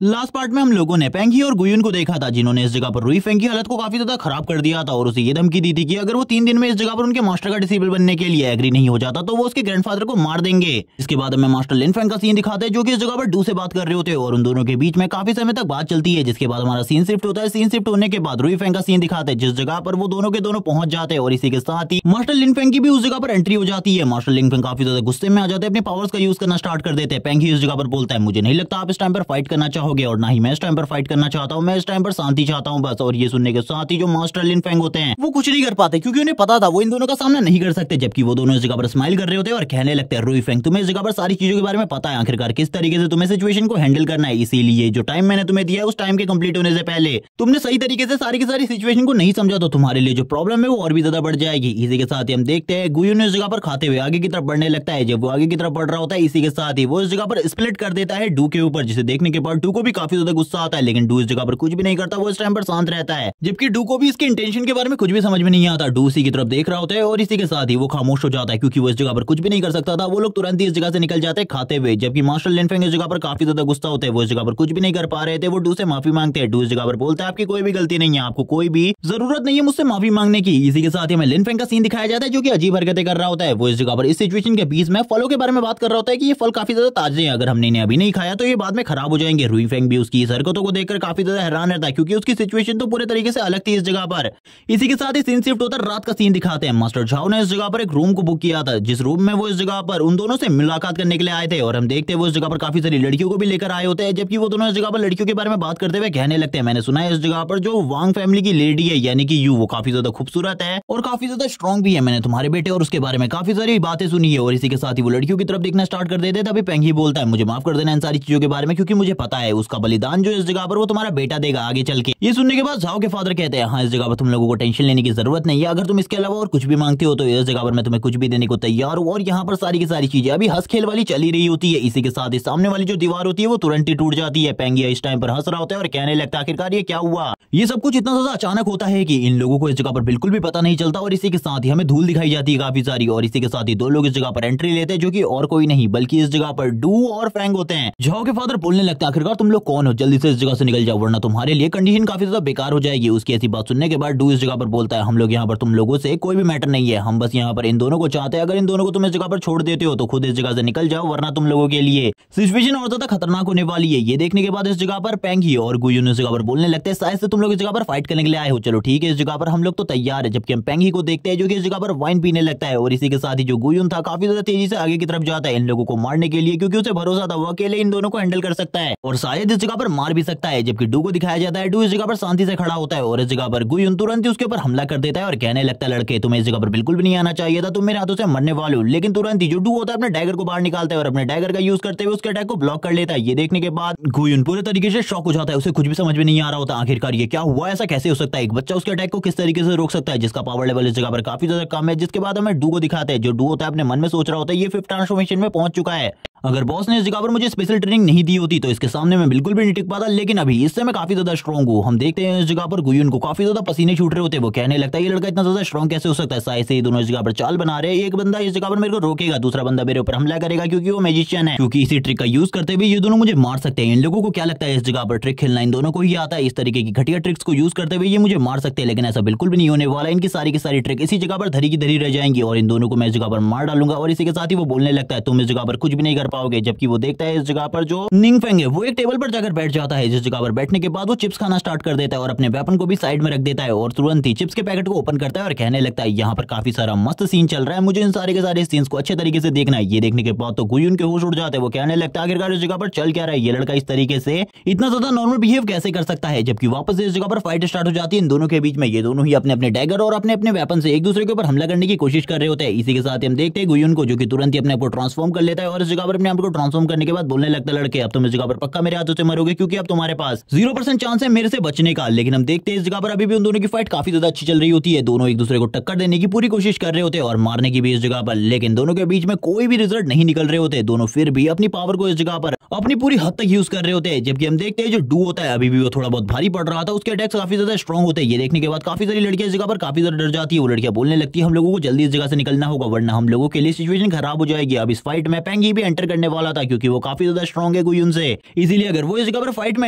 Last part में हम लोगों ने पेंगी और गुयुन को देखा था, जिन्होंने इस जगह पर रुई फेंग की हालत को काफी ज्यादा खराब कर दिया था और उसे ये धमकी दी थी कि अगर वो 3 दिन में इस जगह पर उनके मास्टर का डिसेबल बनने के लिए एग्री नहीं हो जाता तो वो उसके ग्रैंडफादर को मार देंगे। इसके बाद हमें मास्टर लिन फेंग का सीन दिखाते हैं, जो कि इस जगह पर डू से बात कर रहे होते हैं और उन दोनों के बीच में काफी समय तक बात चलती है। जिसके बाद हमारा सीन शिफ्ट होता है। सीन शिफ्ट होने के बाद रुई फेंग का सीन दिखाते हैं, जिस जगह पर वो दोनों के दोनों पहुंच जाते हैं और इसी के साथ ही मास्टर लिन फेंग की भी उस जगह पर एंट्री हो जाती है। मास्टर लिन फेंग काफी ज्यादा गुस्से में आ जाते हैं, अपने पावर्स का यूज करना स्टार्ट कर देते हैं। पेंगी इस जगह पर बोलता है, मुझे नहीं लगता आप इस टाइम पर फाइट करना चाहोगे और ना ही मैं इस टाइम पर फाइट करना चाहता हूँ, मैं इस टाइम पर शांति चाहता हूँ बस। और ये सुनने के साथ ही जो मास्टर लिन फेंग होते हैं वो कुछ नहीं कर पाते, क्योंकि उन्हें पता था वो इन दोनों का सामना नहीं कर सकते। जबकि वो दोनों इस जगह पर स्माइल कर रहे होते हैं और कहने लगते हैं, रुई फेंग तुम्हें इस जगह पर सारी चीजों के बारे में पता है, आखिरकार किस तरीके से तुम्हें सिचुएशन को हैंडल करना है, इसीलिए जो टाइम मैंने तुम्हें दिया है उस टाइम के कंप्लीट होने से पहले तुमने सही तरीके से सारी की सारी सिचुएशन को नहीं समझा तो तुम्हारे लिए जो प्रॉब्लम है वो और भी ज्यादा बढ़ जाएगी। इसी के साथ ही हम देखते हैं गुयुन इस जगह पर खाते हुए आगे की तरफ बढ़ने लगता है। जब वो आगे की तरफ बढ़ रहा होता है, इसी के साथ ही वो इस जगह पर स्प्लिट कर देता है डू के ऊपर, जिसे देखने के बाद डू को भी काफी ज्यादा गुस्सा आता है। लेकिन डू इस जगह पर कुछ भी नहीं करता, वो इस टाइम पर शांत रहता है। जबकि डू को भी इसके इंटेंशन के बारे में कुछ भी समझ में नहीं आता। डू इसी की तरफ देख रहा होता है और इसी के साथ ही वो खामोश हो जाता है, क्योंकि वो इस जगह पर कुछ भी नहीं कर सकता था। वो लोग तुरंत ही इस जगह से निकल जाते हैं खाते हुए। जबकि मास्टर लिन फेंग इस जगह पर काफी ज्यादा गुस्सा होते हैं, वो इस जगह पर कुछ भी नहीं कर पा रहे थे। वो डू से माफी मांगते हैं। डू इस जगह पर बोलता है, आपकी कोई भी गलती नहीं है, आपको कोई भी जरूरत नहीं है मुझसे माफी मांगने की। इसी के साथ ही हमें लिन फेंग का सीन दिखाया जाता है, जो कि अजीब हरकतें कर रहा होता है। वो इस जगह पर इस सिचुएशन के बीच में फलों के बारे में बात कर रहा होता है कि ये फल काफी ज्यादा ताजे हैं, अगर हमने इन्हें अभी नहीं खाया तो ये बाद में खराब हो जाएंगे। रुई फेंग भी उसकी इस हरकतों को देखकर काफी ज्यादा हैरान रहता है, क्योंकि उसकी सिचुएशन तो पूरे तरीके से अलग थी इस जगह पर। इसी के साथ ही सीन शिफ्ट होता है, रात का सीन दिखाते हैं। मास्टर झाओ ने इस जगह पर एक रूम को बुक किया था, जिस रूम में वो इस जगह पर उन दोनों से मुलाकात करने के लिए आए थे। और हम देखते हैं वो इस जगह पर काफी सारी लड़कियों को भी लेकर आए होते हैं। जबकि वो दोनों इस जगह पर लड़कियों के बारे में बात करते हुए कहने लगते हैं, मैंने सुना है इस जगह पर जो वांग फैमिली की लेडी है यानी कि यू, वो काफी ज्यादा खूबसूरत है और काफी ज्यादा स्ट्रॉन्ग भी है। मैंने तुम्हारे बेटे और उसके बारे में काफी सारी बातें सुनी है। और इसी के साथ ही वो लड़कियों की तरफ देखना स्टार्ट कर देते हैं। तभी पेंगी बोलता है, मुझे माफ कर देना इन सारी चीजों के बारे में, क्योंकि मुझे पता है उसका बलिदान जो इस जगह पर वो तुम्हारा बेटा देगा आगे चल के। ये सुनने के बाद झाओ के फादर कहते हैं, हाँ इस जगह पर तुम लोगों को टेंशन लेने की जरूरत नहीं है, अगर तुम इसके अलावा और कुछ भी मांगते हो तो इस जगह पर मैं तुम्हें कुछ भी देने को तैयार हूँ। और यहाँ पर सारी की सारी चीजें अभी हंस खेल वाली चली रही होती है। इसी के साथ ही सामने वाली जो दीवार होती है वो तुरंत ही टूट जाती है। पेंगिया इस टाइम पर हंस रहा होता है और कहने लगता है, आखिरकार ये क्या हुआ। ये सब कुछ इतना ज्यादा अचानक होता है कि इन लोगों को इस जगह पर बिल्कुल भी पता नहीं चलता। और इसी के साथ ही हमें धूल दिखाई जाती है काफी सारी। और इसी के साथ ही दो लोग इस जगह पर एंट्री लेते हैं, जो कि और कोई नहीं बल्कि इस जगह पर डू और फ्रैंक होते हैं। झाओ के फादर बोलने लगता है, आखिरकार तुम लोग कौन हो, जल्दी से इस जगह से निकल जाओ वरना तुम्हारे लिए कंडीशन काफी ज्यादा बेकार हो जाएगी। उसकी ऐसी बात सुनने के बाद डू इस जगह पर बोलता है, हम लोग यहाँ पर तुम लोगों से कोई भी मैटर नहीं है, हम बस यहाँ पर इन दोनों को चाहते हैं। अगर इन दोनों को तुम इस जगह पर छोड़ देते हो तो खुद इस जगह से निकल जाओ, वरना तुम लोगों के लिए सिचुएशन और ज्यादा खतरनाक होने वाली है। ये देखने के बाद इस जगह पर पेंगी और गुयुन इस जगह पर बोलने लगते हैं, शायद से तुम लोग इस जगह पर फाइट करने के लिए आए हो, चलो ठीक है इस जगह पर हम लोग तो तैयार है। जबकि हम पेंगी को देखते हैं जो कि इस जगह पर वाइन पीने लगता है। और इसी के साथ ही जो गुयुन था काफी ज्यादा तेजी से आगे की तरफ जाता है इन लोगों को मारने के लिए, क्योंकि उसे भरोसा था वो अकेले इन दोनों को हैंडल कर सकता है और शायद इस जगह पर मार भी सकता है। जबकि डू को दिखाया जाता है, डू इस जगह पर शांति से खड़ा होता है और इस जगह पर गुयुन तुरंत ही उसके ऊपर हमला कर देता है और कहने लगता है, लड़के तुम्हें इस जगह पर बिल्कुल भी नहीं आना चाहिए था, तुम मेरे हाथों से मरने वाले हो। लेकिन तुरंत ही जो डू होता है अपने डैगर को बाहर निकालता है और अपने डैगर का यूज करते हुए उसके अटैक को ब्लॉक कर लेता है। ये देखने के बाद गुयुन पूरे तरीके से शॉक हो जाता है, उसे कुछ भी समझ में नहीं आ रहा होता आखिरकार ये क्या हुआ, ऐसा कैसे हो सकता है, एक बच्चा उसके अटैक को किस तरीके से रोक सकता है जिसका पावर लेवल इस जगह पर काफी ज्यादा कम है। जिसके बाद हमें डू को दिखाते हैं, जो डू होता है अपने मन में सोच रहा होता है ये 5th ट्रांसफॉर्मेशन में पहुंच चुका है, अगर बॉस ने इस जगह पर मुझे स्पेशल ट्रेनिंग नहीं दी होती तो इसके सामने मैं बिल्कुल भी नहीं टिक पाता, लेकिन अभी इससे मैं काफी ज्यादा स्ट्रॉन्ग हूँ। हम देखते हैं इस जगह पर गुयुन को काफी ज्यादा पसीने छूट रहे होते हैं, वो कहने लगता है ये लड़का इतना ज्यादा स्ट्रॉन्ग कैसे हो सकता है, शायद से ये दोनों इस जगह पर चाल बना रहे हैं, एक बंदा इस जगह पर मेरे को रोकेगा, दूसरा बंदा मेरे ऊपर हमला करेगा क्योंकि वो मैजिशियन है, क्योंकि इसी ट्रिक का यूज करते हुए ये दोनों मुझे मार सकते हैं। इन लोगों को क्या लगता है इस जगह पर ट्रिक खेलना इन दोनों को ही आता है, इस तरीके की घटिया ट्रिक्स को यूज करते हुए ये मुझे मार सकते हैं, लेकिन ऐसा बिल्कुल भी नहीं होने वाला। इनकी सारी की सारी ट्रिक इसी जगह पर धरी की धरी रह जाएंगी और इन दोनों को मैं इस जगह पर मार डालूंगा। और इसी के साथ ही वो बोलने लगता है, तुम इस जगह पर कुछ भी नहीं कर पाओगे। जबकि वो देखता है इस जगह पर जो निंग फेंग है वो एक टेबल पर जाकर बैठ जाता है, जिस जगह पर बैठने के बाद वो चिप्स खाना स्टार्ट कर देता है और अपने वेपन को भी साइड में रख देता है और तुरंत ही चिप्स के पैकेट को ओपन करता है और कहने लगता है, यहाँ पर काफी सारा मस्त सीन चल रहा है, मुझे इन सारे के सारे सीन्स को अच्छे तरीके से देखना है। ये देखने के बाद तो गुयुन के होश उड़ जाते हैं, वो कहने लगता है, आखिरकार इस जगह पर चल क्या रहा है, ये लड़का इस तरीके से इतना ज्यादा नॉर्मल बिहेव कैसे कर सकता है। जबकि वापस इस जगह पर फाइट स्टार्ट हो जाती है इन दोनों के बीच में। ये दोनों ही अपने अपने डैगर और अपने अपने वेपन से एक दूसरे के ऊपर हमला करने की कोशिश कर रहे होते हैं। इसी के साथ हम देखते हैं गुयुन को, जो कि तुरंत ही अपने आप को ट्रांसफॉर्म कर लेता है और इस जगह पर अपने आप को ट्रांसफॉर्म करने के बाद बोलने लगता है, लड़के अब तुम इस जगह पर पक्का मेरे हाथों से मरोगे, क्योंकि अब तुम्हारे पास 0% चांस है मेरे से बचने का। लेकिन हम देखते हैं इस जगह पर अभी भी उन दोनों की फाइट काफी ज्यादा अच्छी चल रही होती है, दोनों एक दूसरे को टक्कर देने की पूरी कोशिश कर रहे होते हैं और मारने की भी इस जगह पर, लेकिन दोनों के बीच में कोई भी रिजल्ट नहीं निकल रहे होते। दोनों फिर भी अपनी पावर को इस जगह पर अपनी पूरी हद तक यूज कर रहे होते हैं। जबकि हम देखते हैं जो डू होता है अभी भी वो थोड़ा बहुत भारी पड़ रहा था, उसके अटैक्स काफी ज्यादा स्ट्रॉन्ग होते हैं। ये देखने के बाद काफी सारी लड़कियां इस जगह पर काफी ज्यादा डर जाती है। वो लड़कियां बोलने लगती है, हम लोगों को जल्दी इस जगह से निकलना होगा वरना हम लोगों के लिए सिचुएशन खराब हो जाएगी। अब इस फाइट में पेंगी भी एंटर बेटर करने वाला था, क्योंकि वो काफी ज्यादा स्ट्रॉन्ग है गुयुन से। इसीलिए अगर वो इस जगह पर फाइट में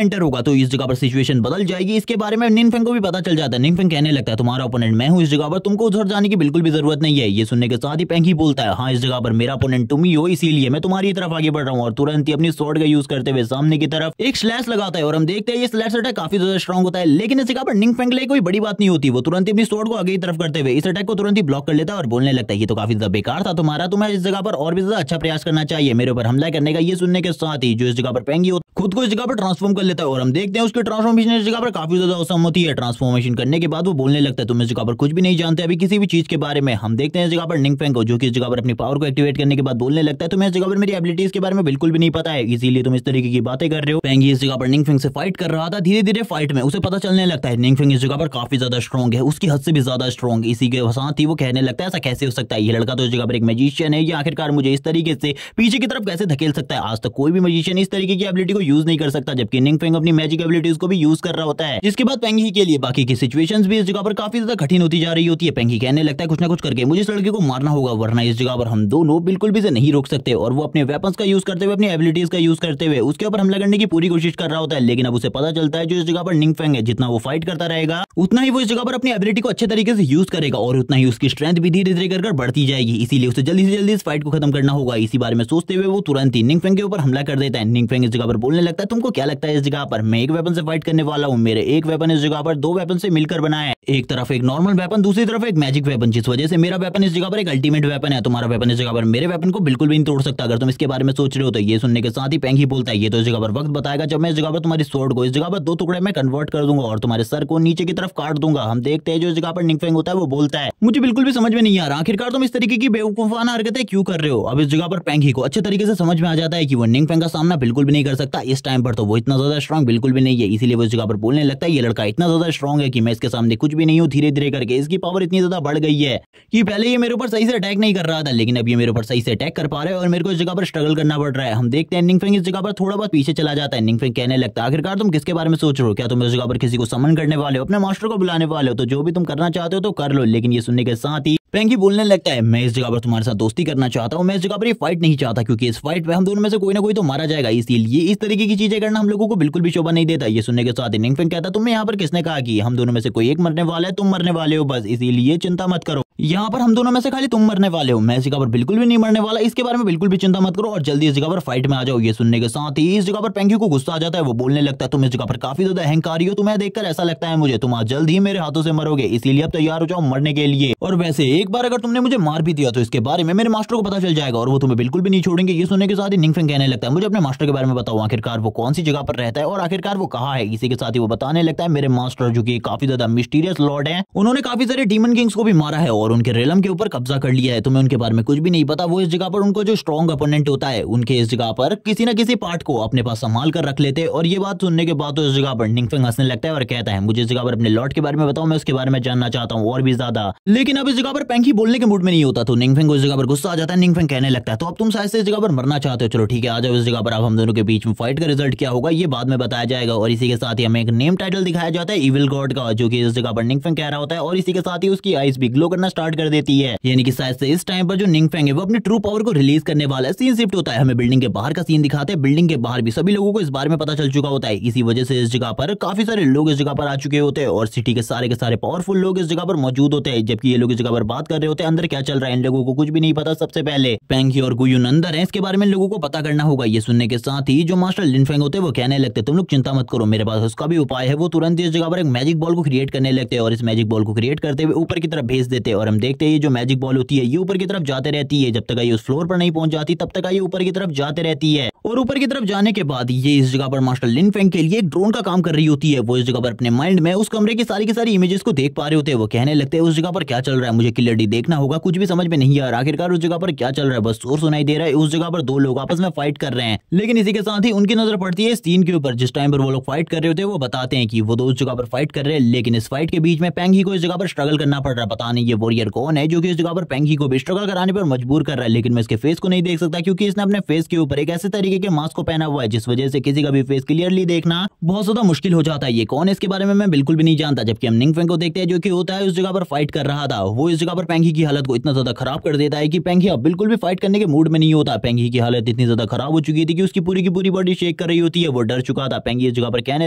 एंटर होगा तो इस जगह पर सिचुएशन बदल जाएगी। इसके बारे में निनफेंग को भी पता चल जाता है। निनफेंग कहने लगता है तुम्हारा ओपोनेंट मैं हूँ इस जगह पर, तुमको उधर जाने की बिल्कुल भी जरूरत नहीं है। ये सुनने के साथ ही पेंगी बोलता है हाँ इस जगह पर मेरा ओपोनेंट तुम ही हो, इसीलिए मैं तुम्हारी तरफ आगे बढ़ रहा हूँ। और तुरंत ही अपनी स्वॉर्ड का यूज करते हुए सामने की तरफ एक स्लैश लगाता है और हम देखते हैं ये स्लैश अटैक काफी ज्यादा स्ट्रॉन्ग होता है। लेकिन इस जगह पर निनफेंग के लिए कोई बड़ी बात नहीं होती। वो तुरंत ही अपनी स्वॉर्ड को आगे की तरफ करते हुए इस अटैक को तुरंत ही ब्लॉक कर लेता है और बोलने लगता है ये तो काफी ज्यादा बेकार था तुम्हारा, तुम्हें इस जगह पर और भी ज्यादा अच्छा प्रयास करना चाहिए मेरे ऊपर हमला करने का। ये सुनने के साथ ही जो इस जगह पर पेंगी खुद को इस जगह पर ट्रांसफॉर्म कर लेता है और हम देखते हैं उसकी ट्रांसफॉर्मेशन इस जगह पर काफी ज्यादा औसम होती है। ट्रांसफॉर्मेशन करने के बाद वो बोलने लगता है तुम इस जगह पर कुछ भी नहीं जानते अभी किसी भी चीज के बारे में। हम देखते हैं इस जगह पर निनफेंग को जो कि इस जगह पर अपनी पावर को एक्टिवेट करने के बाद बोलने लगता है तुम्हें इस जगह पर मेरी एबिलिटीज के बारे में बिल्कुल भी नहीं पता है, इसीलिए तुम इस तरीके की बातें कर रहे हो। पेंगी इस जगह पर निनफेंग से फाइट कर रहा था। धीरे धीरे फाइट में उसे पता चलने लगता है निनफेंग इस जगह पर काफी ज्यादा स्ट्रॉन्ग है, उसकी हद से भी ज्यादा स्ट्रॉन्ग। इसी के साथ ही वो कहने लगता है ऐसा कैसे हो सकता है, ये लड़का तो इस जगह पर एक मैजिशियन है, ये आखिरकार मुझे इस तरीके से पीछे की तरफ कैसे धकेल सकता है। आज तक कोई भी मैजिशियन इस तरीके की एबिलिटी को यूज नहीं कर सकता, जबकि निनफेंग अपनी मैजिक एबिलिटीज को भी यूज कर रहा होता है। जिसके बाद पेंगी के लिए बाकी की सिचुएशंस भी इस जगह पर काफी ज्यादा कठिन होती जा रही होती है। पेंगी कहने लगता है कुछ ना कुछ करके मुझे इस लड़के को मारना होगा, वरना इस जगह पर हम दोनों बिल्कुल भी इसे नहीं रोक सकते। और वो अपने वेपन्स का यूज करते हुए अपनी एबिलिटीज का यूज करते हुए उसके ऊपर हमला करने की पूरी कोशिश कर रहा होता है। लेकिन अब उसे पता चलता है जो इस जगह पर निनफेंग है जितना वो फाइट करता रहेगा उतना ही वो इस जगह पर अपनी एबिलिटी को अच्छे तरीके से यूज करेगा और उतना ही उसकी स्ट्रेंथ भी धीरे धीरे कर बढ़ती जाएगी। इसीलिए उसे जल्दी से जल्दी इस फाइट को खत्म करना होगा। इसी बारे में सोचते हुए वो तुरंत ही निनफेंग के ऊपर हमला कर देता है। निनफेंग इस जगह पर बोलने लगता है तुमको क्या लगता है इस जगह पर मैं एक वेपन से फाइट करने वाला हूँ, मेरे एक वेपन इस जगह पर दो वेपन से मिलकर बना है, एक तरफ एक नॉर्मल वेपन दूसरी तरफ एक मैजिक वेपन, जिस वजह से मेरा वेपन इस जगह पर एक अल्टीमेट वेपन है। तुम्हारा वेपन इस जगह पर मेरे वेपन को बिल्कुल भी नहीं तोड़ सकता अगर तुम इसके बारे में सोच रहे हो तो। ये सुनने के साथ ही पेंगी बोलता है ये तो इस जगह पर वक्त बताएगा जब मैं इस जगह पर तुम्हारी स्वॉर्ड को इस जगह पर दो टुकड़े में कन्वर्ट कर दूंगा और तुम्हारे सर को नीचे की तरफ काट दूंगा। हम देखते हैं जो इस जगह पर निनफेंग होता है वो बोलता है मुझे बिल्कुल भी समझ में नहीं आ रहा आखिरकार तुम इस तरीके की बेवकूफाना हरकतें क्यों कर रहे हो। अब इस जगह पर पेंगी को अच्छे तरीके से समझ में आ जाता है कि वो निनफेंग का सामना बिल्कुल भी नहीं कर सकता। इस टाइम पर तो वो इतना ज्यादा स्ट्रॉन्ग बिल्कुल भी नहीं है, इसीलिए वो इस जगह पर बोलने लगता है ये लड़का इतना ज्यादा स्ट्रॉन्ग है कि मैं इसके सामने कुछ भी नहीं हूँ। धीरे धीरे करके इसकी पावर इतनी ज्यादा बढ़ गई है कि पहले ये मेरे ऊपर सही से अटैक नहीं कर रहा था, लेकिन अब ये मेरे ऊपर सही से अटैक कर पा रहा है और मेरे को इस जगह पर स्ट्रगल करना पड़ रहा है। हम देखते हैं निनफेंग इस जगह पर थोड़ा बहुत पीछे चला जाता है। निनफेंग कहने लगता है आखिरकार तुम किसके बारे में सोच रहे हो, क्या तुम इस जगह पर किसी को समन करने वाले हो, अपने मास्टर को बुलाने वाले हो, तो जो भी तुम करना चाहते हो तो कर लो। लेकिन ये सुनने के साथ ही पेंगी बोलने लगता है मैं इस जगह पर तुम्हारे साथ दोस्ती करना चाहता हूँ, मैं इस जगह पर ये फाइट नहीं चाहता क्योंकि इस फाइट में हम दोनों में से कोई ना कोई तो मारा जाएगा, इसीलिए इस तरीके की चीजें करना हम लोगों को बिल्कुल भी शोभा नहीं देता। ये सुनने के साथ ही निनफेंग कहता तुम्हें यहाँ पर किसने कहा कि हम दोनों में से कोई एक मरने वाला है, तुम मरने वाले हो बस, इसीलिए चिंता मत करो, यहाँ पर हम दोनों में से खाली तुम मरने वाले हो, मैं इस जगह पर बिल्कुल भी नहीं मरने वाला, इसके बारे में बिल्कुल भी चिंता मत करो और जल्दी इस जगह पर फाइट में आ जाओ। ये सुनने के साथ ही इस जगह पर पेंगी को गुस्सा आ जाता है। वो बोलने लगता है तुम इस जगह पर काफी ज्यादा अहंकारी हो, तुम्हें देखकर ऐसा लगता है मुझे तुम आज जल्द ही मेरे हाथों से मरोगे, इसीलिए अब तैयार हो जाओ मरने के लिए। और वैसे एक बार अगर तुमने मुझे मार भी दिया तो इसके बारे में मेरे मास्टर को पता चल जाएगा और वो तुम्हें बिल्कुल भी नहीं छोड़ेंगे। ये सुनने के साथ ही निनफेंग कहने लगता है मुझे अपने मास्टर के बारे में बताओ, आखिरकार वो कौन सी जगह पर रहता है और आखिरकार वो कहाँ है। इसी के साथ ही वो बताने लगता है मेरे मास्टर जो कि काफी ज्यादा मिस्टीरियस लॉर्ड है, उन्होंने काफी सारे डीमन किंग्स को भी मारा है और उनके रेलम के ऊपर कब्जा कर लिया है, तुम्हें उनके बारे में कुछ भी नहीं पता। वो इस जगह पर उनको जो स्ट्रॉन्ग अपोनेंट होता है उनके इस जगह पर किसी न किसी पार्ट को अपने पास संभाल कर रख लेते। और ये बात सुनने के बाद तो इस जगह पर निनफेंग हंसने लगता है और कहता है मुझे इस जगह पर अपने लॉर्ड के बारे में बताओ, मैं उसके बारे में जानना चाहता हूँ और भी ज्यादा। लेकिन अब इस जगह पर पेंगी बोलने के मूड में नहीं होता तो निनफेंग को इस जगह पर गुस्सा आ जाता है। निनफेंग कहने लगता है तो अब तुम शायद से इस जगह पर मरना चाहते हो, चलो ठीक है आ जाओ इस जगह पर। अब हम दोनों के बीच में फाइट का रिजल्ट क्या होगा ये बाद में बताया जाएगा। और इसी के साथ ही हमें एक नेम टाइटल दिखाया जाता है इविल गॉड का, जो कि इस जगह पर निनफेंग कह रहा होता है और इसी के साथ ही उसकी आईज भी ग्लो करना स्टार्ट कर देती है, यानी कि शायद से इस टाइम पर जो निनफेंग है वो अपनी ट्रू पावर को रिलीज करने वाला है। सीन शिफ्ट होता है, हमें बिल्डिंग के बाहर का सीन दिखाते हैं। बिल्डिंग के बाहर भी सभी लोगों को इस बारे में पता चल चुका होता है, इसी वजह से इस जगह पर काफी सारे लोग इस जगह पर आ चुके होते हैं और सिटी के सारे पावरफुल लोग इस जगह पर मौजूद होते हैं। जबकि ये लोग इस जगह पर बात कर रहे होते हैं, अंदर क्या चल रहा है इन लोगों को कुछ भी नहीं पता। सबसे पहले पेंगी और गुयुन अंदर है, इसके बारे में लोगों को पता करना होगा। ये सुनने के साथ ही जो मास्टर निनफेंग होते हैं वो कहने लगते तुम लोग चिंता मत करो, मेरे पास उसका भी उपाय है। वो तुरंत इस जगह पर एक मैजिक बॉल को क्रिएट करने लगते हैं और इस मैजिक बॉल को क्रिएट करते हुए ऊपर की तरफ भेज देते हैं। और हम देखते हैं जो मैजिक बॉल होती है ये ऊपर की तरफ जाते रहती है, जब तक ये उस फ्लोर पर नहीं पहुंच जाती तब तक ये ऊपर की तरफ जाते रहती है। और ऊपर की तरफ जाने के बाद ये इस जगह पर मास्टर निनफेंग के लिए एक ड्रोन का काम कर रही होती है। वो इस जगह पर अपने माइंड में उस कमरे की सारी इमेजेस को देख पा रहे होते हैं। वो कहने लगते हैं उस जगह पर क्या चल रहा है मुझे क्लियरली देखना होगा, कुछ भी समझ में नहीं आ रहा आखिरकार उस जगह पर क्या चल रहा है, बस शोर सुनाई दे रहा है। उस जगह पर दो लोग आपस में फाइट कर रहे हैं, लेकिन इसी के साथ ही उनकी नजर पड़ती है इस सीन के ऊपर जिस टाइम पर वो लोग फाइट कर रहे होते हैं। वो बताते हैं कि वो दो उस जगह पर फाइट कर रहे हैं, लेकिन इस फाइट के बीच में पेंगी को इस जगह पर स्ट्रगल करना पड़ रहा है। पता नहीं ये वो वॉरियर कौन है जो कि इस जगह पर पेंगी को भी स्ट्रगल कराने पर मजबूर कर रहा है, लेकिन मैं इसके फेस को नहीं देख सकता क्योंकि इसने अपने फेस के ऊपर एक ऐसे तरीके के मास्क को पहना हुआ है जिस वजह से किसी का भी फेस क्लियरली देखना बहुत ज्यादा मुश्किल हो जाता है। ये कौन है इसके बारे में मैं बिल्कुल भी नहीं जानता। जबकि हम निंगफेंग को देखते हैं जो कि होता है उस जगह पर फाइट कर रहा था। वो इस जगह पर पेंगी की हालत को इतना ज्यादा खराब कर देता है कि पेंगी अब बिल्कुल भी फाइट करने के मूड में नहीं होता। पेंगी की हालत इतनी ज्यादा खराब हो चुकी थी कि उसकी पूरी की पूरी बॉडी शेक कर रही होती है। वो डर चुका था। पेंगी इस जगह पर कहने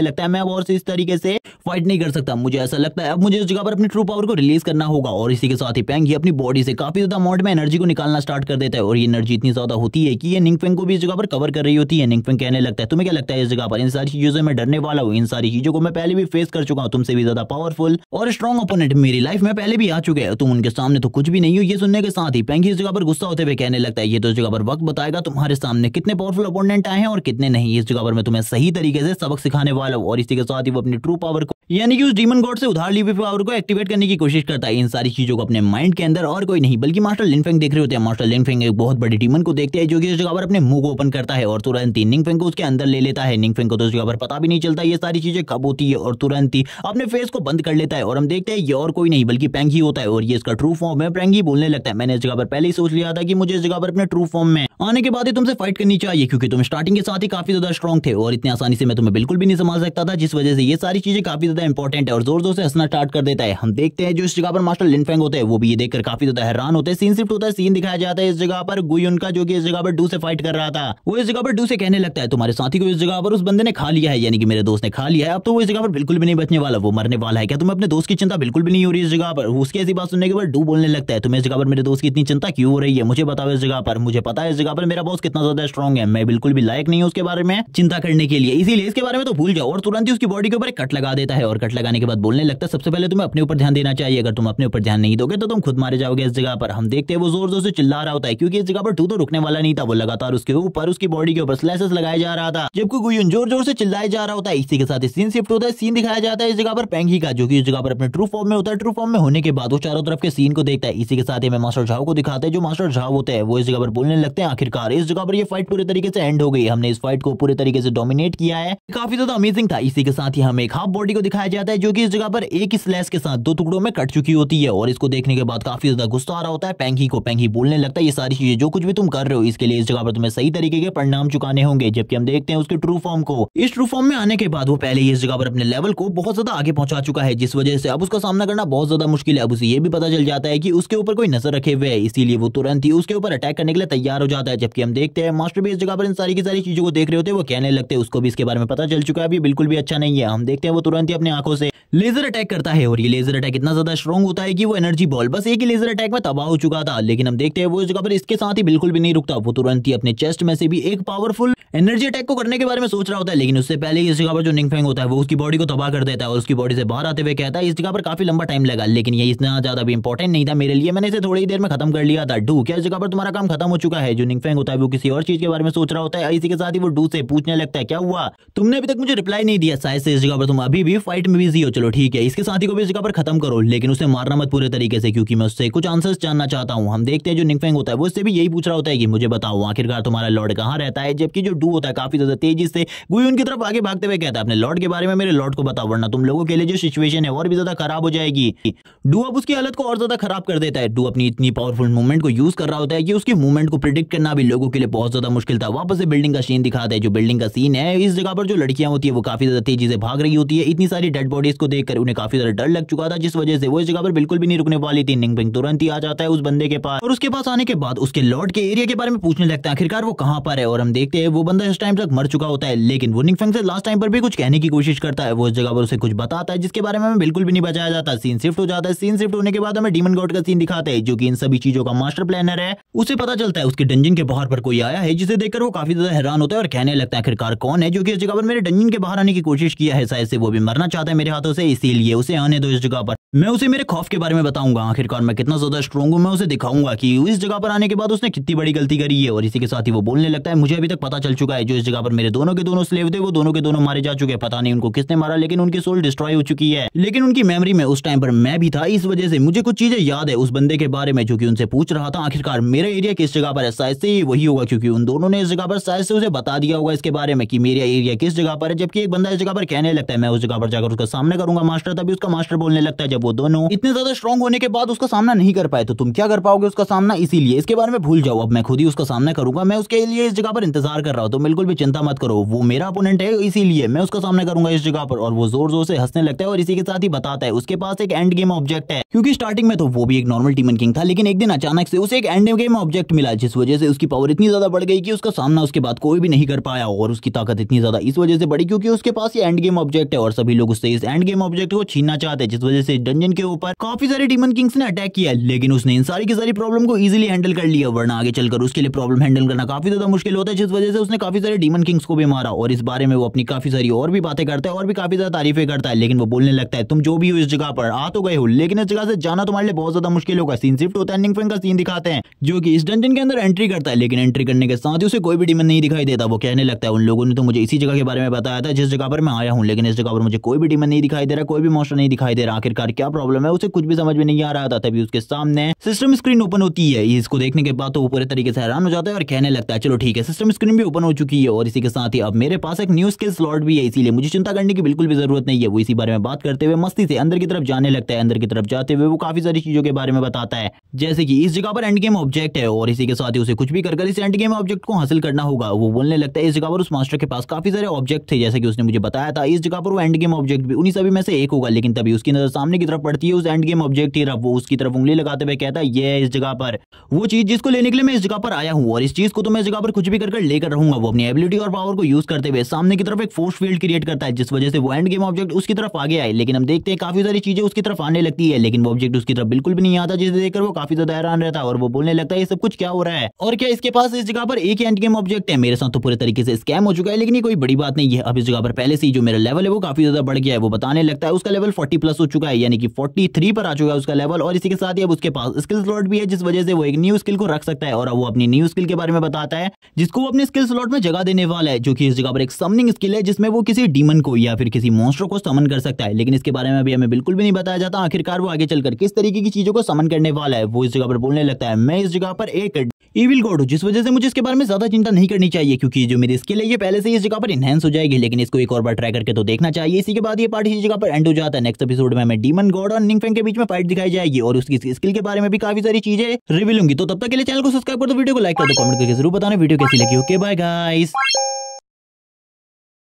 लगता है मैं और से इस तरीके से फाइट नहीं कर सकता, मुझे ऐसा लगता है अब मुझे इस जगह पर अपनी ट्रू पावर को रिलीज करना होगा। और इसी के साथ ही पेंगी अपनी बॉडी से काफी ज्यादा अमाउंट में एनर्जी को निकालना स्टार्ट कर देता है और ये एनर्जी इतनी ज्यादा होती है कि ये निंगफेंग को भी इस जगह पर कवर कर रही होती है। निंगफेंग कहने लगता है तुम्हें क्या लगता है इस जगह पर इन सारी चीजों से मैं डरने वाला हूँ? इन सारी चीजों को मैं पहले भी फेस कर चुका हूँ। तुमसे भी ज्यादा पावरफुल और स्ट्रॉन्ग ओपोनेंट मेरी लाइफ में पहले भी आ चुके हैं, तुम उनके सामने तो कुछ भी नहीं हो। ये सुनने के साथ ही पेंगी इस जगह पर गुस्सा होते हुए कहने लगता है ये तो इस जगह पर वक्त बताएगा तुम्हारे सामने कितने पावरफुल ओपोनेंट आए हैं और कितने नहीं। इस जगह पर मैं तुम्हें सही तरीके से सबक सिखाने वाला हूँ। और इसी के साथ ही वो अपनी ट्रू पावर को यानी कि उस डीमन गॉड से उधार ली हुई पावर को एक्टिवेट करने की कोशिश करता है। इन सारी चीजों को अपने माइंड के अंदर और कोई नहीं बल्कि मास्टर लिनफेंग देख रहे होते हैं। मास्टर लिनफेंग एक बहुत बड़ी डीमन को देखते हैं जो कि इस जगह पर अपने मुंह को ओपन करता है और तुरंत ही निंगफेंग को उसके अंदर ले लेता है। निंगफेंग को तो इस जगह पर पता भी नहीं चलता ये सारी चीजें कब होती है और तुरंत ही अपने फेस को बंद कर लेता है। और हम देखते हैं ये और कोई नहीं बल्कि पेंगी होता है और ये इसका ट्रू फॉर्म है। पेंगी बोलने लगता है मैंने इस जगह पर पहले ही सोच लिया था कि मुझे इस जगह पर अपने ट्रू फॉर्म में आने के बाद ही तुमसे फाइट करनी चाहिए क्योंकि तुम स्टार्टिंग के साथ ही काफी ज्यादा स्ट्रॉन्ग थे और इतनी आसानी से मैं तुम्हें बिल्कुल भी नहीं संभाल सकता था, जिस वजह से ये सारी चीजें काफी ज्यादा इंपॉर्टेंट है। और जोर जोर से हंसना स्टार्ट कर देता है। हम देखते हैं जो इस जगह पर मास्टर लिनफेंग होते हैं वो भी ये देखकर काफी ज्यादा हैरान होते हैं। सीन शिफ्ट होता है, सीन दिखाया जाता है इस जगह पर गुयुन का जो कि इस जगह पर डू से फाइट कर रहा था। वो इस जगह पर डू से कहने लगता है तुम्हारे साथी को इस जगह पर उस बंदे ने खा लिया है, यानी कि मेरे दोस्त ने खा लिया है। अब तो वो इस जगह पर बिल्कुल भी नहीं बचने वाला, वो मरने वाला है। क्या तुम्हें अपने दोस्त की चिंता बिल्कुल भी नहीं हो रही इस जगह पर? उसकी ऐसी बात सुनने के बाद डू बोलने लगता है तुम्हें इस जगह पर मेरे दोस्त की इतनी चिंता क्यों हो रही है? मुझे बताओ इस जगह पर। मुझे पता है इस जगह पर मेरा बॉस कितना ज्यादा स्ट्रॉन्ग है, मैं बिल्कुल भी लायक नहीं हूँ उसके बारे में चिंता करने के लिए, इसीलिए इसके बारे में तो भूल जाओ। और तुरंत ही उसकी बॉडी के ऊपर एक कट लगा देता है और कट लगाने के बाद बोलने लगता है सबसे पहले तुम्हें अपने ऊपर ध्यान देना चाहिए, अगर तुम अपने ऊपर ध्यान नहीं दोगे तो तुम खुद मारे जाओगे इस जगह पर। हम देखते हैं वो जोर जोर से चिल्ला रहा होता है क्योंकि इस जगह पर डू तो रुकने वाला नहीं था, वो लगातार उसके ऊपर उसकी बॉडी के ऊपर स्लैशेस लगाया जा रहा था जबकि गुयुन जोर जोर से चिल्लाया जा रहा होता है। इसी के साथ सीन शिफ्ट होता है, सीन दिखाया जाता है इस जगह पर पेंगी का जो कि इस जगह पर अपने ट्रू फॉर्म में होता है। ट्रू फॉर्म में होने के बाद वो चारों तरफ के सीन को देखता है। इसी के साथ ही मैं मास्टर झाओ को दिखाते हैं। जो मास्टर झाओ होते हैं वो इस जगह पर बोलने लगते हैं आखिरकार इस जगह पर ये फाइट पूरे तरीके से एंड हो गई, हमने इस फाइट को पूरे तरीके से डोमिनेट किया है, काफी ज्यादा अमेजिंग था। इसी के साथ ही हमें एक हाफ बॉडी को दिखाया जाता है जो कि इस जगह पर एक ही स्लैश के साथ दो टुकड़ों में कट चुकी होती है और इसको देखने के बाद काफी ज्यादा गुस्सा आ रहा होता है पेंगी को। पेंगी बोलने लगता है ये सारी चीजें जो कुछ भी तुम कर रहे हो इसके लिए इस जगह पर तुम्हें सही तरीके के परिणाम चुकाने होंगे। जबकि हम देखते हैं उसके ट्रू फॉर्म को, इस ट्रू फॉर्म में आने के बाद वो पहले ही इस जगह पर अपने लेवल को बहुत ज्यादा आगे पहुंचा चुका है, जिस वजह से अब उसका सामना करना बहुत ज्यादा मुश्किल है। अब उसे ये भी पता चल जाता है कि उसके ऊपर कोई नजर रखे हुए है, इसीलिए वो तुरंत ही उसके ऊपर अटैक करने के लिए तैयार हो जाता है। जबकि हम देखते हैं मास्टर भी इस जगह पर इन सारी की सारी चीजों को देख रहे होते हैं, वो कहने लगते हैं उसको भी इसके बारे में पता चल चुका है, अभी बिल्कुल भी अच्छा नहीं है। हम देखते हैं वो तुरंत ही अपनी आंखों से लेजर अटैक करता है और ये लेजर अटैक इतना ज्यादा स्ट्रॉन्ग होता है कि वो एनर्जी बॉल बस एक ही लेजर अटैक में तबाह हो चुका था। लेकिन हम देखते हैं वो इस जगह पर इसके साथ ही बिल्कुल भी नहीं रुकता, वो तुरंत ही अपने चेस्ट में से भी एक पावरफुल एनर्जी अटैक को करने के बारे में सोच रहा होता है। लेकिन उससे पहले इस जगह पर जो निंगफेंग होता है वो उसकी बॉडी को तबाह कर देता है और उसकी बॉडी से बाहर आते हुए कहता है इस जगह पर काफी लंबा टाइम लगा लेकिन ये इतना ज्यादा भी इंपॉर्टेंट नहीं था मेरे लिए, मैंने इसे थोड़ी देर में खत्म कर लिया था। डू क्या इस जगह पर तुम्हारा काम खत्म हो चुका है? जो निंगफेंग होता है वो किसी और चीज के बारे में सोच रहा होता है। इसी के साथ ही वो डू से पूछने लगता है क्या हुआ, तुमने अभी तक मुझे रिप्लाई नहीं दिया, शायद से इस जगह पर तुम अभी भी फाइट में बिजी हो। चलो ठीक है, इसके साथी को भी इस जगह पर खत्म करो लेकिन उसे मारना मत पूरे तरीके से क्योंकि मैं उससे कुछ आंसर्स जानना चाहता हूँ। हम देखते हैं जो निंगफेंग होता है वो उससे भी यही पूछ रहा होता है कि मुझे बताओ आखिरकार तुम्हारा लॉर्ड कहाँ रहता है। जबकि जो डू होता है काफी ज्यादा तेजी से गुयुन की तरफ आगे भागते हुए कहता है अपने लॉर्ड के बारे में मेरे लॉर्ड को बताओ वरना तुम लोगों के लिए जो सिचुएशन है और भी ज्यादा खराब हो जाएगी। डू अब उसकी हालत को और ज्यादा खराब कर देता है। डू अपनी इतनी पावरफुल मूवमेंट को यूज कर रहा होता है कि उसकी मूवमेंट को प्रिडिक्ट करना भी लोगों के लिए बहुत ज्यादा मुश्किल था। वापस से बिल्डिंग का सीन दिखाता है। जो बिल्डिंग का सीन है इस जगह पर जो लड़कियां होती है वो काफी ज्यादा तेजी से भाग रही होती है। इतनी सारी डेड बॉडीज को देखकर उन्हें काफी ज्यादा डर लग चुका था, जिस वजह से वो इस जगह पर बिल्कुल भी नहीं रुकने वाली थी। निंगफेंग तुरंत ही आ जाता है उस बंदे के पास और उसके पास आने के बाद उसके लॉर्ड के एरिया के बारे में पूछने लगता है आखिरकार वो कहां पर है। और हम देखते हैं वो बंदा इस टाइम तक मर चुका होता है लेकिन वो निंगफेंग से लास्ट टाइम पर भी कुछ कहने की कोशिश करता है। वो इस जगह पर उसे कुछ बताता है जिसके बारे में हमें बिल्कुल भी नहीं बताया जाता। सीन शिफ्ट हो जाता है। सीन शिफ्ट होने के बाद हमें डीमन गॉड का सीन दिखाते हैं जो कि इन सभी चीजों का मास्टर प्लानर है। उसे पता चलता है उसके डंजन के बाहर पर कोई आया है जिसे देखकर वो काफी ज्यादा हैरान होता है और कहने लगता है आखिरकार कौन है जो कि इस जगह पर मेरे डंजन के बाहर आने की कोशिश किया है, शायद से वो भी मरना चाहता है मेरे हाथों से, इसीलिए उसे आने दो इस जगह पर। मैं उसे मेरे खौफ के बारे में बताऊंगा, आखिरकार मैं कितना ज्यादा स्ट्रॉन्ग हूं, मैं उसे दिखाऊंगा कि इस जगह पर आने के बाद उसने कितनी बड़ी गलती करी है। और इसी के साथ ही वो बोलने लगता है मुझे अभी तक पता चल चुका है जो इस जगह पर मेरे दोनों के दोनों स्लेव थे वो दोनों के दोनों मारे जा चुके हैं। पता नहीं उनको किसने मारा लेकिन उनकी सोल डिस्ट्रॉय हो चुकी है। लेकिन उनकी मेमोरी में उस टाइम पर मैं भी था, इस वजह से मुझे कुछ चीजें याद है उस बंदे के बारे में जो कि उनसे पूछ रहा था आखिरकार मेरा एरिया किस जगह पर है। शायद से ये वही होगा क्योंकि उन दोनों ने इस जगह पर शायद से उसे बता दिया होगा इसके बारे में कि मेरा एरिया किस जगह पर है। जबकि एक बंदा इस जगह पर कहने लगता है मैं उस जगह पर जाकर उसका सामना करूंगा मास्टर। तभी उसका मास्टर बोलने लगता है जब जब वो दोनों इतने ज्यादा स्ट्रॉन्ग होने के बाद उसका सामना नहीं कर पाए तो तुम क्या कर पाओगे उसका सामना। इसीलिए इसके बारे में भूल जाओ, अब मैं खुद ही उसका सामना करूंगा। मैं उसके लिए इस जगह पर इंतजार कर रहा हूँ, तो बिल्कुल भी चिंता मत करो। वो मेरा अपोनेंट है, इसीलिए मैं उसका सामना करूंगा इस जगह पर। और वो जोर जोर से हंसने लगता है और इसी के साथ ही बताता है उसके पास एक एंड गेम ऑब्जेक्ट है, क्योंकि स्टार्टिंग में तो वो भी एक नॉर्मल डीमन किंग था, लेकिन एक दिन अचानक से उसे एक एंड गेम ऑब्जेक्ट मिला, जिस वजह से उसकी पावर इतनी ज्यादा बढ़ गई कि उसका सामना उसके बाद कोई भी नहीं कर पाया। और उसकी ताकत इतनी ज्यादा इस वजह से बढ़ी क्योंकि उसके पास ये एंड गेम ऑब्जेक्ट है और सभी लोग उससे इस एंड गेम ऑब्जेक्ट को छीनना चाहते हैं, जिस वजह से डंजन के ऊपर काफी सारे डीमन किंग्स ने अटैक किया। लेकिन उसने इन सारी की सारी प्रॉब्लम को इजीली हैंडल कर लिया, वरना आगे चलकर उसके लिए प्रॉब्लम हैंडल करना काफी ज्यादा मुश्किल होता है, जिस वजह से उसने काफी सारे डीमन किंग्स को भी मारा। और इस बारे में वो अपनी काफी सारी और भी बातें करता है और भी काफी ज्यादा तारीफें करता है। लेकिन वो बोलने लगता है तुम जो भी हो इस जगह पर आ तो गए हो, लेकिन इस जगह से जाना तुम्हारे लिए बहुत ज्यादा मुश्किल होगा। सीन शिफ्ट होता है, निंगफेंग का सीन दिखाते हैं जो कि इस डंजन के अंदर एंट्री करता है, लेकिन एंट्री करने के साथ ही उसे कोई भी डीमन नहीं दिखाई देता। वो कहने लगता है उन लोगों ने तो मुझे इसी जगह के बारे में बताया था जिस जगह पर मैं आया हूँ, लेकिन इस जगह पर मुझे कोई भी डीमन नहीं दिखाई दे रहा, कोई भी मॉन्स्टर नहीं दिखाई दे रहा। आखिरकार क्या प्रॉब्लम है उसे कुछ भी समझ में नहीं आ रहा था। तभी उसके सामने सिस्टम स्क्रीन ओपन होती है। इसको देखने के बाद तो वो पूरे तरीके से हैरान हो जाता है और कहने लगता है चलो ठीक है, सिस्टम स्क्रीन भी ओपन हो चुकी है और इसी के साथ ही अब मेरे पास एक न्यू स्किल स्लॉट भी है, इसीलिए मुझे चिंता करने की बिल्कुल भी जरूरत नहीं है। वो इसी बारे में बात करते हुए मस्ती से अंदर की तरफ जाने लगता है। अंदर की तरफ जाते हुए वो काफी सारी चीजों के बारे में बताता है, जैसे कि इस जगह पर एंड गेम ऑब्जेक्ट है और इसी के साथ ही उसे कुछ भी कर इस एंड गेम ऑब्जेक्ट को हासिल करना होगा। वो बोलने लगता है इस जगह पर उस मास्टर के पास काफी सारे ऑब्जेक्ट थे, जैसे कि उसने मुझे बताया था। इस जगह पर वो एंड गेम ऑब्जेक्ट भी उन्हीं सभी में से एक होगा। लेकिन तभी उसकी नजर सामने की तरफ पड़ती है उस एंड गेम ऑब्जेक्ट की तरफ। वो उसकी तरफ उंगली लगाते हुए कहता है ये है इस जगह पर वो चीज जिसको लेने के लिए मैं इस जगह पर आया हूँ, और इस चीज को तो मैं इस जगह पर कुछ भी कर लेकर रहूंगा। वो अपनी एबिलिटी और पावर को यूज करते हुए सामने की तरफ एक फोर्स फील्ड क्रिएट करता है, जिस वजह से वो एंड गेम ऑब्जेक्ट उसकी तरफ आगे आए। लेकिन हम देखते हैं काफी सारी चीजें उसकी तरफ आने लगती है, लेकिन वो ऑब्जेक्ट उसकी तरफ बिल्कुल भी नहीं आता, जिसे देखकर वो काफी ज्यादा हैरान रहता है और वो बोलने लगता है ये सब कुछ क्या हो रहा है और क्या इसके पास इस जगह पर एक एंड गेम ऑब्जेक्ट है। मेरे साथ तो पूरे तरीके से स्कैम हो चुका है, लेकिन ये कोई बड़ी बात नहीं है। अब इस जगह पर पहले से ही जो मेरा लेवल है वो काफी ज्यादा बढ़ गया है। वो बताने लगता है उसका लेवल 40 प्लस हो चुका है, यानी कि 43 पर आ चुका है उसका लेवल। और इसी के साथ ही अब उसके पास स्किल स्लॉट भी है, जिस वजह से वो एक न्यू स्किल को रख सकता है। और अब वो अपनी न्यू स्किल के बारे में बताता है जिसको वो अपने स्किल स्लॉट में जगह देने वाला है, जो कि इस जगह पर एक समनिंग स्किल है, जिसमें वो किसी डीमन को या फिर किसी मॉन्स्टर को समन कर सकता है। लेकिन इसके बारे में अभी हमें बिल्कुल भी नहीं बताया जाता आखिरकार वो आगे चलकर किस तरीके की चीजों को समन करने वाला है। वो इस जगह पर बोलने लगता है मैं इस जगह पर एक इविल गॉड हूं, जिस वजह से मुझे इसके बारे में ज्यादा चिंता नहीं करनी चाहिए, क्योंकि जो मेरी स्किल है ये पहले से ही इस जगह पर इनहेंस हो जाएगी। लेकिन इसको एक और बार ट्राई करके तो देखना चाहिए। इसी के बाद ये पार्ट इसी जगह पर एंड हो जाता है। नेक्स्ट एपिसोड में हमें डीमन गॉड और निंगफेंग के बीच में फाइट दिखाई जाएगी और उसकी स्किल के बारे में भी काफी सारी चीजें रिवील होंगी। तो तब तक के लिए चैनल को सब्सक्राइब कर दो, वीडियो को लाइक कर दो, कमेंट करके जरूर बताना वीडियो कैसी लगी। Okay bye guys.